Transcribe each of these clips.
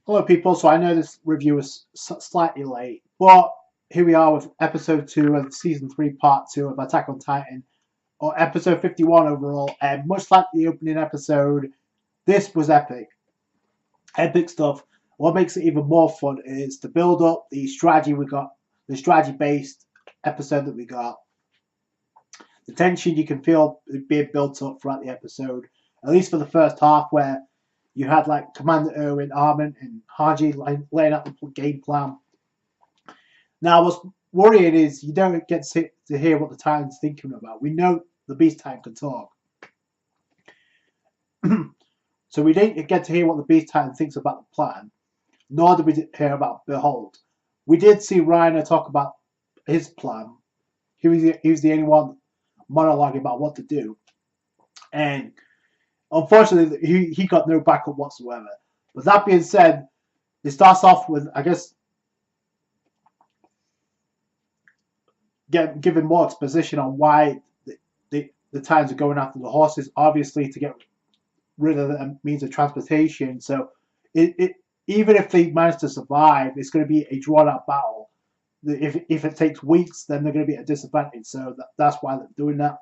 Hello, people. So I know this review is slightly late, but here we are with episode 2 of season 3, part 2 of Attack on Titan, or episode 51 overall. And much like the opening episode, this was epic. Epic stuff. What makes it even more fun is the build up, the strategy we got, the strategy based episode that we got. The tension you can feel being built up throughout the episode, at least for the first half, where you had like Commander Irwin, Armin, and Haji laying out the game plan. Now, what's worrying is you don't get to hear what the Titans thinking about. We know the Beast Titan can talk, so we didn't get to hear what the Beast Titan thinks about the plan. Nor did we hear about Behold. We did see Reiner talk about his plan. He was the only one monologuing about what to do, and unfortunately, he got no backup whatsoever. But that being said, it starts off with, I guess, giving more exposition on why the Titans are going after the horses, obviously to get rid of the means of transportation. So even if they manage to survive, it's going to be a drawn out battle. If it takes weeks, then they're going to be at a disadvantage. So that's why they're doing that.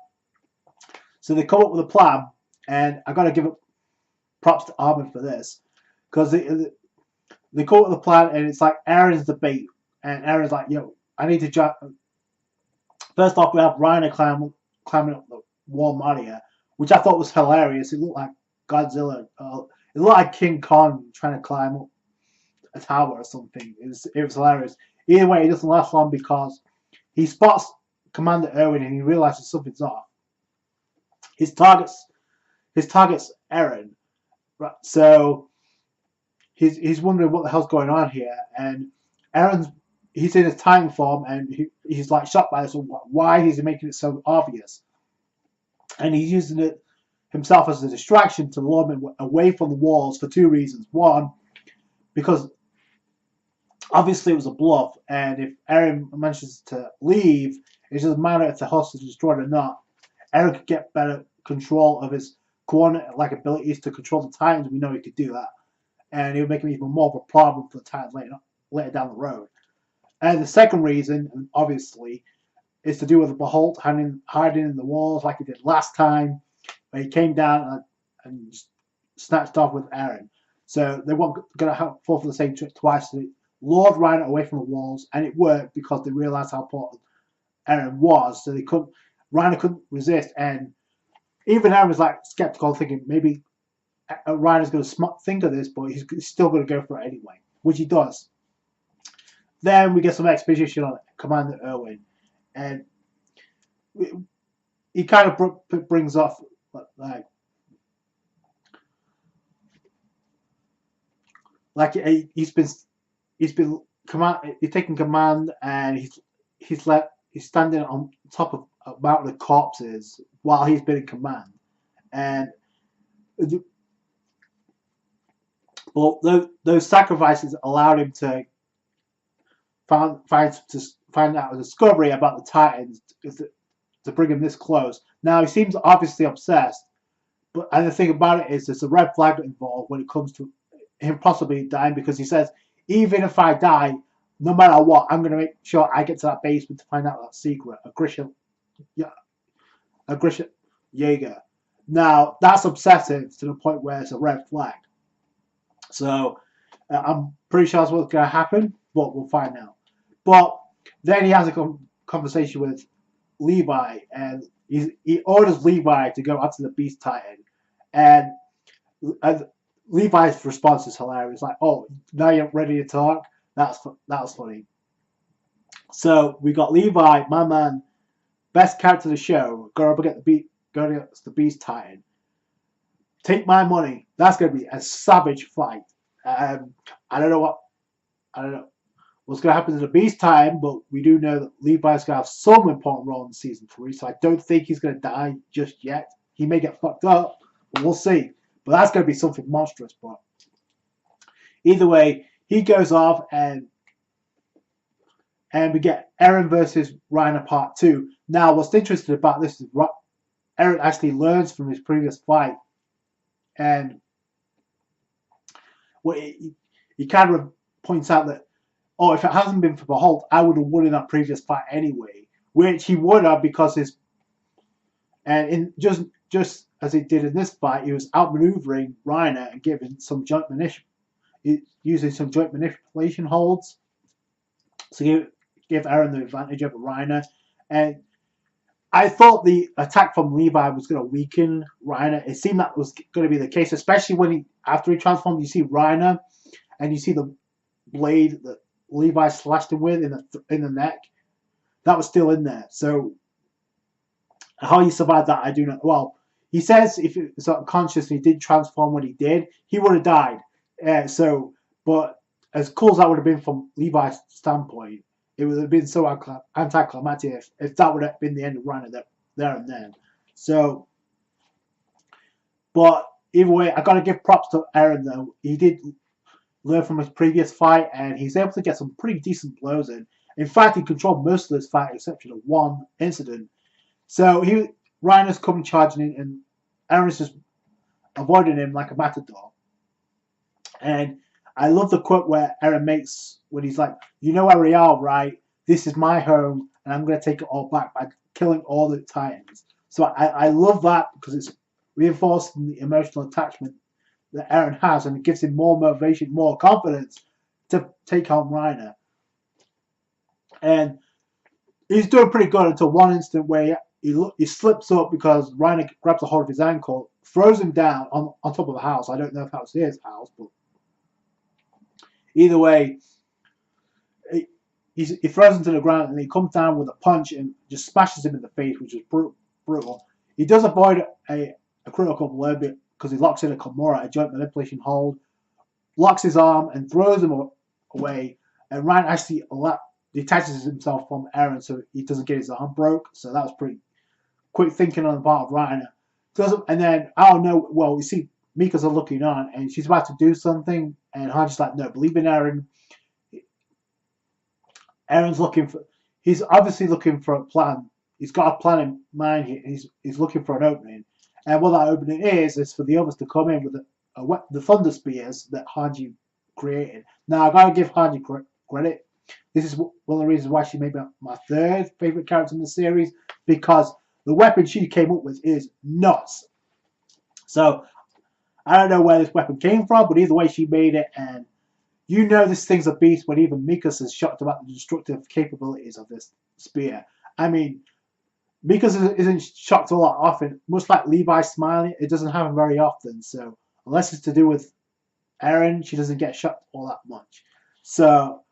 So they come up with a plan, and I got to give it props to Armin for this, because they come up with a plan, and it's like Eren's the bait, and Eren's like, yo, I need to First off, we have Reiner climbing up the wall Maria, which I thought was hilarious. It looked like Godzilla. It looked like King Kong trying to climb up a tower or something. It was hilarious. Either way, it doesn't last long because he spots Commander Irwin and he realizes something's off. His target's Eren. Right, so he's wondering what the hell's going on here, and he's in his Titan form, and he's like shocked by this. Why he's making it so obvious, and he's using it himself as a distraction to lure him away from the walls for two reasons. One, because obviously it was a bluff, and if Eren manages to leave, it doesn't matter if the hostage is destroyed or not. Eren could get better control of his coordinate-like abilities to control the Titans. We know he could do that, and it would make him even more of a problem for the Titans later down the road. And the second reason, obviously, is to do with the Behold hiding in the walls like he did last time, where he came down and snatched off with Eren. So they weren't going to fall for the same trick twice. So they lured Reiner away from the walls, and it worked because they realized how important Eren was. So Reiner couldn't resist, and even Eren was like skeptical, thinking maybe Reiner's going to think of this, but he's still going to go for it anyway, which he does. Then we get some exposition on Commander Irwin, and he kind of brings off like he's been taking command, and he's standing on top of a mountain of corpses while he's been in command, and but those sacrifices allowed him to find out a discovery about the Titans to bring him this close. Now he seems obviously obsessed, and the thing about it is there's a red flag involved when it comes to him possibly dying, because he says, even if I die, no matter what, I'm going to make sure I get to that basement to find out that secret. Grisha Jaeger. Now that's obsessive to the point where it's a red flag. So I'm pretty sure that's what's going to happen, but we'll find out. But then he has a conversation with Levi, and he orders Levi to go after the Beast Titan, and Levi's response is hilarious. Like, "Oh, now you're ready to talk." That was funny. So we got Levi, my man, best character of the show, going against the Beast Titan. Take my money. That's going to be a savage fight. I don't know what's going to happen to the Beast Titan, but we do know that Levi's going to have some important role in season 3, so I don't think he's going to die just yet. He may get fucked up, but we'll see. But that's going to be something monstrous. But either way, he goes off, and we get Eren versus Reiner Part 2. Now, what's interesting about this is Eren actually learns from his previous fight, and he he kind of points out that, oh, if it hasn't been for Behold, I would have won in that previous fight anyway, which he would have because in just as he did in this fight, he was outmaneuvering Reiner and giving some using some joint manipulation holds to give Eren the advantage over Reiner. And I thought the attack from Levi was going to weaken Reiner. It seemed that was going to be the case, especially when after he transformed, you see Reiner and you see the blade that Levi slashed him with in the neck. That was still in there. So how he survived that, I do not. Well, he says if it was unconscious and he didn't transform when he did, he would have died. But as cool as that would have been from Levi's standpoint, it would have been so anticlimactic if that would have been the end of Reiner there and then. So, but either way, I gotta give props to Eren though. He did learn from his previous fight, and he's able to get some pretty decent blows in. In fact, he controlled most of this fight except for one incident. So Reiner's coming charging in, and Eren's just avoiding him like a matador. And I love the quote where Eren makes when he's like, "You know where we are, right? This is my home, and I'm going to take it all back by killing all the Titans." So I love that because it's reinforcing the emotional attachment that Eren has, and it gives him more motivation, more confidence to take on Reiner. And he's doing pretty good until one instant where he slips up because Reiner grabs a hold of his ankle, throws him down on top of the house. I don't know if that was his house, but either way, he throws him to the ground and he comes down with a punch and just smashes him in the face, which is brutal. He does avoid a critical blow because he locks in a Kimura, a joint manipulation hold, locks his arm and throws him away. And Reiner actually detaches himself from Eren so he doesn't get his arm broke. So that was pretty quick thinking on the part of Reiner. And then, I don't know, well, you see Mikasa looking on and she's about to do something and Hanji's like, no, believe in Eren. He's obviously looking for a plan. He's got a plan in mind here. He's looking for an opening. And what that opening is for the others to come in with the Thunder Spears that Hanji created. Now, I gotta give Hanji credit. This is one of the reasons why she made my third favorite character in the series, because the weapon she came up with is nuts. So, I don't know where this weapon came from, but either way, she made it, and you know this thing's a beast when even Mikasa is shocked about the destructive capabilities of this spear. I mean, Mikasa isn't shocked all that often. Much like Levi smiling, it doesn't happen very often. So, unless it's to do with Eren, she doesn't get shocked all that much. So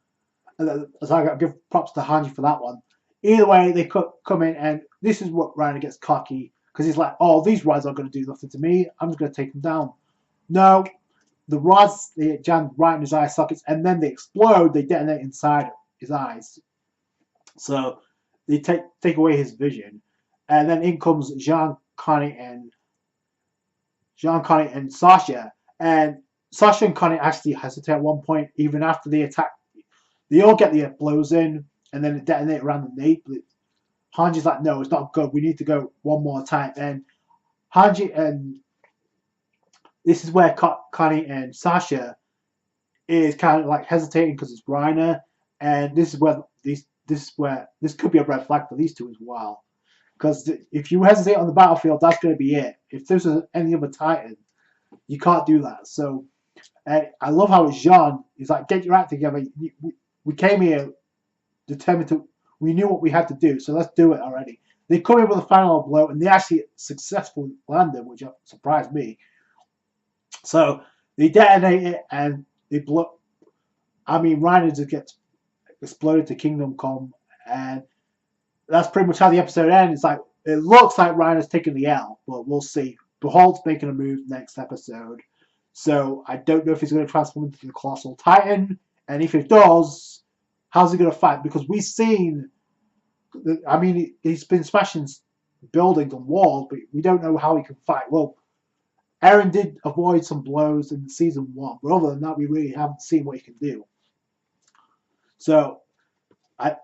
I got to give props to Hanji for that one. Either way, they come in, and this is what Reiner gets cocky because he's like, "Oh, these rods aren't going to do nothing to me. I'm just going to take them down." No, the rods they jam right in his eye sockets, and then they explode. They detonate inside his eyes. So they take away his vision, and then in comes Jean, Connie, and Sasha. And Sasha and Connie actually hesitate at one point, even after the attack. They all get the blows in, and then it detonates around the nape. Hanji's like, no, it's not good. We need to go one more time. And Hanji and this is where Connie and Sasha is kind of like hesitating because it's Reiner, and this could be a red flag for these two as well. Because if you hesitate on the battlefield, that's going to be it. If this was any other Titan, you can't do that. So, and I love how it's Jean. He's like, get your act together. We came here determined to. We knew what we had to do, so let's do it already. They come in with a final blow, and they actually successfully landed, which surprised me. So they detonate it, and they blow. I mean, Reiner just gets exploded to Kingdom Come, and that's pretty much how the episode ends. It's like it looks like Reiner's taking the L, but we'll see. Behold's making a move next episode, so I don't know if he's going to transform into the Colossal Titan, and if it does, how's he going to fight? Because we've seen, I mean, he's been smashing buildings and walls, but we don't know how he can fight. Well, Eren did avoid some blows in season 1, but other than that, we really haven't seen what he can do. So, it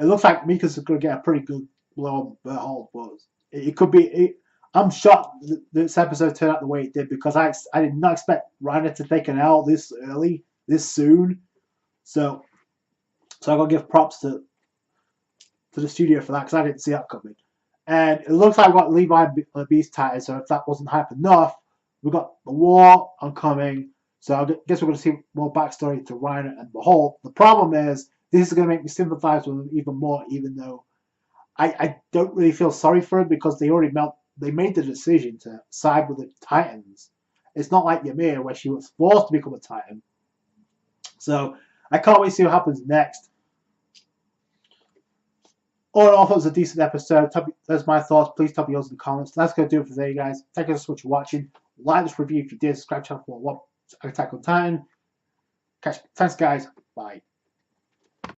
looks like Mika's going to get a pretty good blow on Behold, but it could be. I'm shocked that this episode turned out the way it did because I did not expect Reiner to take an L this early, this soon. So I gotta give props to the studio for that, because I didn't see that coming. And it looks like we've got Levi and Beast Titan, so if that wasn't hype enough, we've got the war oncoming. So I guess we're going to see more backstory to Reiner and Behold. The problem is, this is going to make me sympathize with them even more, even though I don't really feel sorry for him, because they made the decision to side with the Titans. It's not like Ymir, where she was forced to become a Titan. So I can't wait to see what happens next. All in all, it was a decent episode. That's my thoughts. Please tell me yours in the comments. That's going to do it for today, guys. Thank you so much for watching. Like this review if you did. Subscribe to the channel for what Attack on Titan. Thanks, guys. Bye.